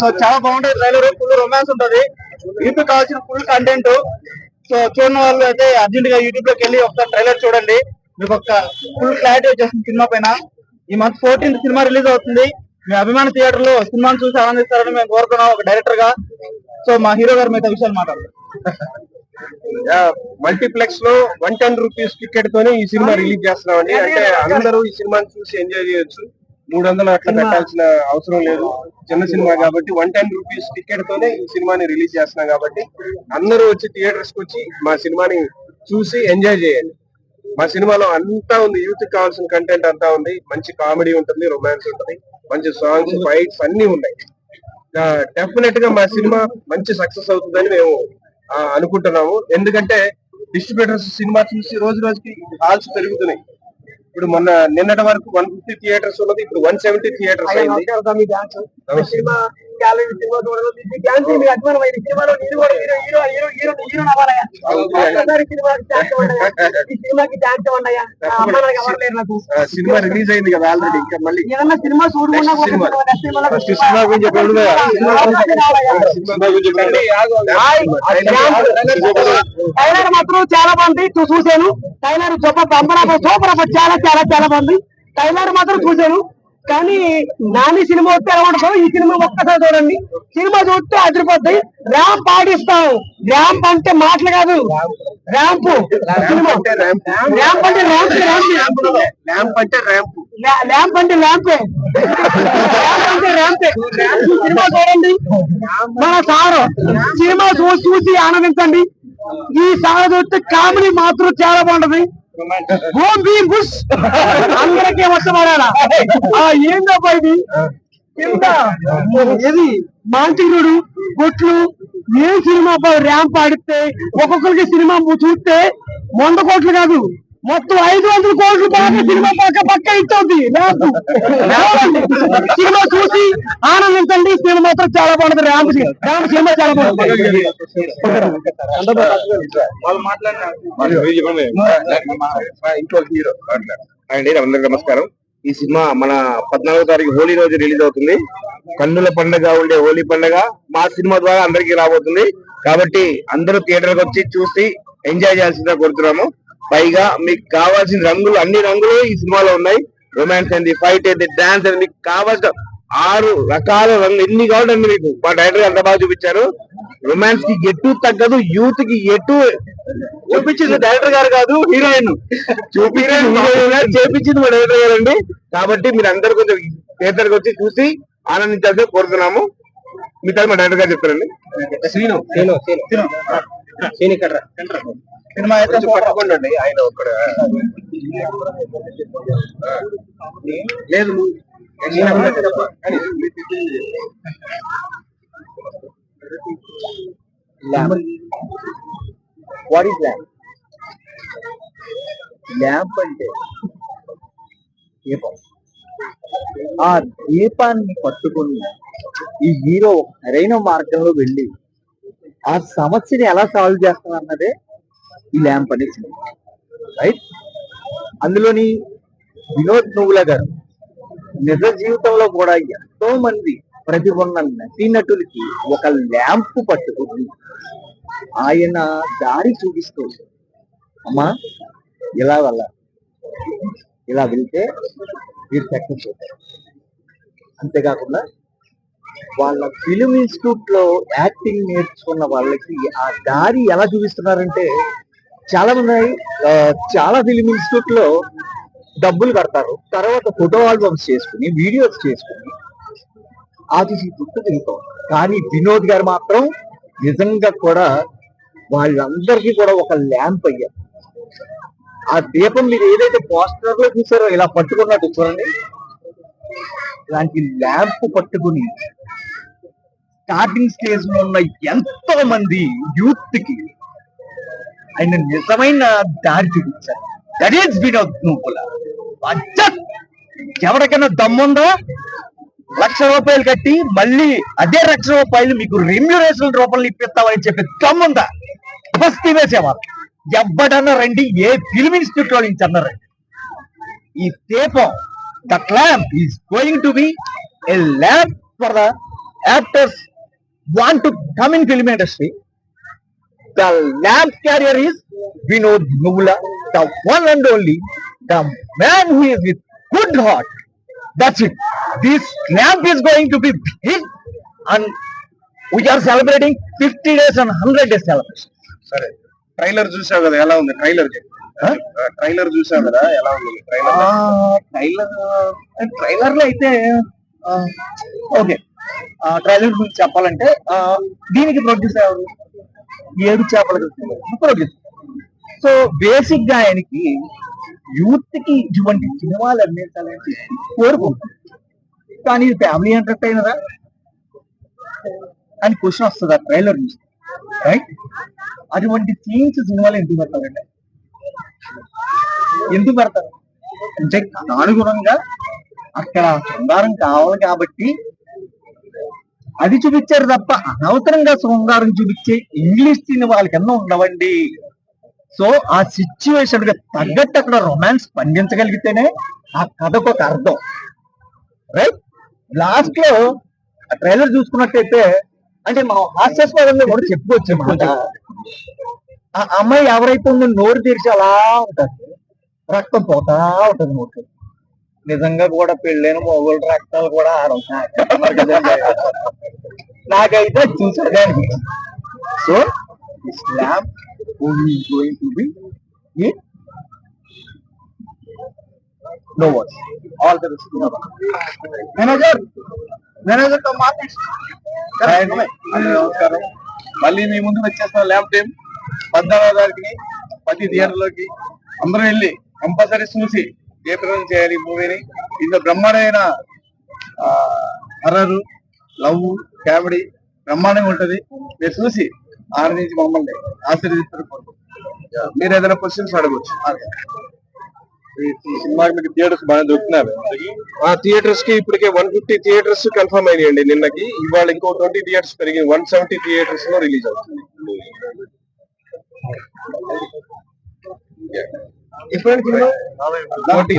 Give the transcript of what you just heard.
So చాలా బాగుంటుంది trailer, full romance ఉంటది, యూట్యూబ్ కావాల్సిన ఫుల్ కంటెంట్. సో చూడని వాళ్ళు అయితే అర్జెంట్ గా యూట్యూబ్ లోకి వెళ్ళి ఒకసారి ట్రైలర్ చూడండి, మీకు ఒక ఫుల్ క్లారిటీ వచ్చేస్తుంది సినిమా పైన. ఈ మంత్ 14th సినిమా రిలీజ్ అవుతుంది. మీ అభిమాన థియేటర్ లో సినిమాను చూసి ఆనందిస్తారని మేము కోరుకున్నాం ఒక డైరెక్టర్ గా. సో మా హీరో గారు మిగతా విషయాలు మాట్లాడతారు. మల్టీప్లెక్స్ లో 110 రూపీస్ టికెట్ తోనే ఈ సినిమా రిలీజ్ చేస్తున్నామండి. అంటే అందరూ ఈ సినిమాని చూసి ఎంజాయ్ చేయొచ్చు. 300 అట్లా పెట్టాల్సిన అవసరం లేదు, చిన్న సినిమా కాబట్టి 110 రూపీస్ టికెట్ తోనే ఈ సినిమాని రిలీజ్ చేస్తున్నాం. కాబట్టి అందరూ వచ్చి థియేటర్స్ కి వచ్చి మా సినిమాని చూసి ఎంజాయ్ చేయండి. మా సినిమాలో అంతా ఉంది, యూత్ కావాల్సిన కంటెంట్ అంతా ఉంది. మంచి కామెడీ ఉంటుంది, రొమాన్స్ ఉంటుంది, మంచి సాంగ్స్, ఫైట్స్ అన్ని ఉన్నాయి. డెఫినెట్ గా మా సినిమా మంచి సక్సెస్ అవుతుందని మేము అనుకుంటున్నాము. ఎందుకంటే డిస్ట్రిబ్యూటర్స్ సినిమా చూసి రోజు రోజుకి హాల్స్ పెరుగుతున్నాయి. ఇప్పుడు నిన్నటి వరకు 150 థియేటర్స్ ఉన్నది, ఇప్పుడు 170 థియేటర్స్ అయింది. సినిమా రిలీజ్ అయింది కదా ఆల్రెడీ, ఇంకా మళ్ళీ సినిమా మాత్రం చాలా బాగుంది. చూసాను టైలర్ సూపర్ చాలా చాలా చాలా బాగుంది. టైలర్ మాత్రం చూశాను, కానీ నాని సినిమా వస్తే ఎలా ఉండదు, ఈ సినిమా ఒక్కసారి చూడండి. సినిమా చూస్తే అదిరిపోద్ది. ర్యాంప్ ఆడిస్తాం. ర్యాంప్ అంటే మాటలు కాదు, ర్యాంప్ సినిమా. ర్యాంప్ అంటే ర్యాంప్, ల్యాంప్ అంటే ర్యాంప్, ల్యాంప్ అంటే ల్యాంపే, ర్యాంప్ అంటే ర్యాంపే. సినిమా చూడండి, మన సారు సినిమా చూసి ఆనందించండి. ఈ సార్ చూస్తే కామెడీ మాత్రం చాలా బాగుంటది. అందరికీ వస్తమాడా ఏందబ్బా ఇది కింద ఇది మాంటినుడు బొట్లు. ఏ సినిమా ర్యాంప్ ఆడితే ఒక్కొక్కరికి సినిమా చూస్తే 100 కోట్లు కాదు, మొత్తం 500 కోట్లు బాగా సినిమా పక్క ఇస్తుంది. సినిమా చూసి ఆనందించండి. సినిమా మాత్రం చాలా బాగుంటుంది. ర్యాంప్ సినిమా చాలా బాగుంటుంది. అందరికి నమస్కారం. ఈ సినిమా మన 14వ తారీఖు హోలీ రోజు రిలీజ్ అవుతుంది. కన్నుల పండుగ ఉండే హోలీ పండుగ మా సినిమా ద్వారా అందరికీ రాబోతుంది. కాబట్టి అందరూ థియేటర్కి వచ్చి చూసి ఎంజాయ్ చేయాల్సిందిగా కోరుతున్నాము. పైగా మీకు కావాల్సిన రంగులు, అన్ని రంగులు ఈ సినిమాలో ఉన్నాయి. రొమాన్స్ ఏంది, ఫైట్ ఏంది, డాన్స్ ఏంది, మీకు కావాల్సిన 6 రకాల రంగులు ఎన్ని కావాలండి మీకు మా డైరెక్టర్ అంత బాగా చూపించారు. రొమాన్స్ కి ఎటు తగ్గదు, యూత్ కి ఎటు చూపించింది డైరెక్టర్ గారు కాదు, హీరోయిన్ చేపించింది మా డైరెక్టర్ గారు అండి. కాబట్టి మీరు అందరు కొంచెం థియేటర్కి వచ్చి చూసి ఆనందించాల్సి కోరుతున్నాము. మీ మా డైరెక్టర్ గారు చెప్తారండి. సినిమా అయితే పట్టుకోండి, ఆయన ఒక్కడ లేదు. What is lamp? ల్యాంప్ అంటే దీపం. ఆ దీపాన్ని పట్టుకుని ఈ హీరో సరైన మార్గంలో వెళ్ళి ఆ సమస్యని ఎలా సాల్వ్ చేస్తామన్నదే ఈ ల్యాంప్ అనే సినిమా, రైట్? అందులోని వినోద్ నువ్వుల గారు నిజ జీవితంలో కూడా ఎంతో మంది ప్రతిభ ఉన్న నటీనటులకి ఒక ల్యాంప్ పట్టుకుని ఆయన దారి చూపిస్తూ, అమ్మా ఇలా ఇలా వెళ్తే మీరు సక్సెస్ అవుతారు. అంతేకాకుండా వాళ్ళ ఫిలిం ఇన్స్టిట్యూట్ లో యాక్టింగ్ నేర్చుకున్న వాళ్ళకి ఆ దారి ఎలా చూపిస్తున్నారంటే, చాలా మంది చాలా ఫిలిం ఇన్స్టిట్యూట్ లో డబ్బులు కడతారు, తర్వాత ఫోటో ఆల్బమ్స్ చేసుకుని వీడియోస్ చేసుకుని ఆర్టీసీ చుట్టూ తిరుగుతాం. కానీ వినోద్ గారు మాత్రం నిజంగా కూడా వాళ్ళందరికీ కూడా ఒక ల్యాంప్ అయ్యారు. ఆ దీపం మీరు ఏదైతే పోస్టర్ లో చూసారో ఇలా పట్టుకున్నట్టు చూడండి, ఇలాంటి ల్యాంప్ పట్టుకుని స్టార్టింగ్ స్టేజ్ లో ఉన్న ఎంతో మంది యూత్ కి ఆయన నిజమైన దారి చూపించారు. దట్ ఈస్ వినోద్ నువ్వుల. ఎవరికైనా దమ్ముందా 1,00,000 రూపాయలు కట్టి మళ్ళీ అదే 1,00,000 రూపాయలు మీకు రెమ్యూరేషన్ రూపంలో ఇప్పిస్తామని చెప్పి దమ్ముందా? బస్తీ వేసేవారు ఎవ్వడన్నా రండి, ఏ ఫిల్మ్ ఇన్స్టిట్యూట్ లో నుంచి అన్నారండి. ఈ దీపం, that lamp is going to B A lamp for the actors want to come in film industry, the lamp carrier is Vinod Nugula, the one and only, the man who is with good heart. That's it. This lamp is going to be big, and we are celebrating 50 days and 100 days celebration. సరే, trailer చూసావు కదా, ఎలా ఉంది trailer? Trailer చూసావు కదా, ఎలా ఉంది trailer లో అయితే ఓకే. ట్రైలర్ గురించి చెప్పాలంటే దీనికి ప్రొడ్యూసర్ ఎవరు? ఏడు చేపల ప్రొడ్యూసర్. సో బేసిక్ గా ఆయనకి యూత్ కి ఇటువంటి సినిమాలు అందించాలని కోరుకుంటాం. కానీ ఇది ఫ్యామిలీ ఎంటర్టైనరా అని క్వశ్చన్ వస్తుంది ఆ ట్రైలర్ చూసి, రైట్? అటువంటి సీన్స్ సినిమాలు ఎందుకు పెడతారండి? ఎందుకు పెడతారు అంటే అనుగుణంగా అక్కడ శృంగారం కావాలి కాబట్టి అది చూపించారు తప్ప అనవసరంగా శృంగారం చూపించే ఇంగ్లీష్ సినిమాల కింద ఉండవండి. సో ఆ సిచ్యువేషన్ గా తగ్గట్టు అక్కడ రొమాన్స్ పండించగలిగితేనే ఆ కథకు ఒక అర్థం, రైట్? లాస్ట్ లో ఆ ట్రైలర్ చూసుకున్నట్టయితే అంటే మనం హాస్యాస్పదంగా కూడా చెప్పుకోవచ్చు అన్నమాట. ఆ అమ్మాయి ఎవరైతే ఉందో నోరు తెరిచి అలా ఉంటది, రక్తం పోతా ఉంటది నోటు. నిజంగా కూడా పెళ్ళైన మొగోళ్ళ రక్తాలు కూడా ఆడవుతాయి నాకైతే చూసాడే అనిపించింది. So slam going to be no words. All the best. Manager తో నమస్కారం. మళ్ళీ మీ ముందు వచ్చేస్తాం. ల్యాంప్ టైం 14వ తారీఖుని ప్రతి థియేటర్ లోకి అందరూ వెళ్ళి కంపల్సరీ చూసి థియేటర్ చేయాలి ఈ మూవీని. ఇందులో బ్రహ్మాండమైన హర్రర్, లవ్, కామెడీ బ్రహ్మాండంగా ఉంటది. మీరు చూసి ఆనందించి మమ్మల్ని ఆశీర్వదిస్తారు. మీరు ఏదైనా క్వశ్చన్స్ అడగవచ్చు. ఈ సినిమాకి మీకు థియేటర్స్ బాగా దొరుకుతున్నారు. ఆ థియేటర్స్ కి ఇప్పటికే 150 థియేటర్స్ కన్ఫర్మ్ అయినాయండి నిన్నకి. ఇవాళ ఇంకో 20 థియేటర్స్ పెరిగింది. 170 థియేటర్స్ లో రిలీజ్ అవుతుంది. ఎప్పుడైనా 14